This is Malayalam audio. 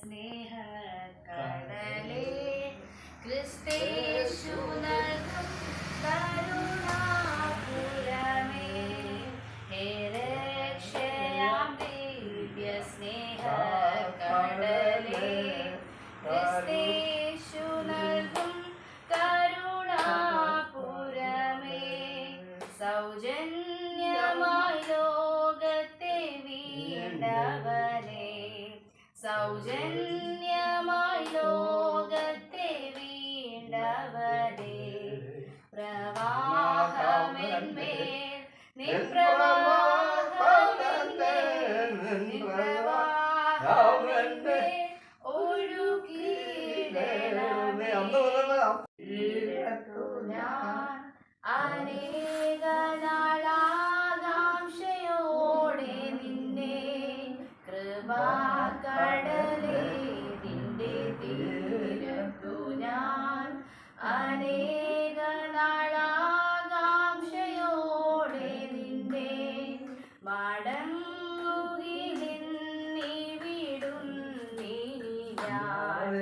സ്നേഹ കടലേ ക്രിസ്തേശു നൽകും കരുണാപുരമേ ഹേ രക്ഷയാം ദിവ്യ സ്നേഹ കടലേ ക്രിസ്തേശു നൽകും കരുണാപുരമേ സൗജന്യമായി ലോകത്തെ വീണ്ടവനേ സൗജന്യമായി ലോകത്തെ വീണ്ടവനേ പ്രവാഹമെന്മേൽ നിൻപ്രവാഹമെന്മേൽ ഒഴുകിയിടണമേ ഞാൻ അനേക നാളാകാംക്ഷയോടെ നിന്നെ കൃപാകടലേ നിന്റെ തീരത്തു ഞാൻ അനേക നാളാകാംക്ഷയോടെ നിന്നെ മടങ്ങുകിലിന്നിവിടുന്നിനി ഞാൻ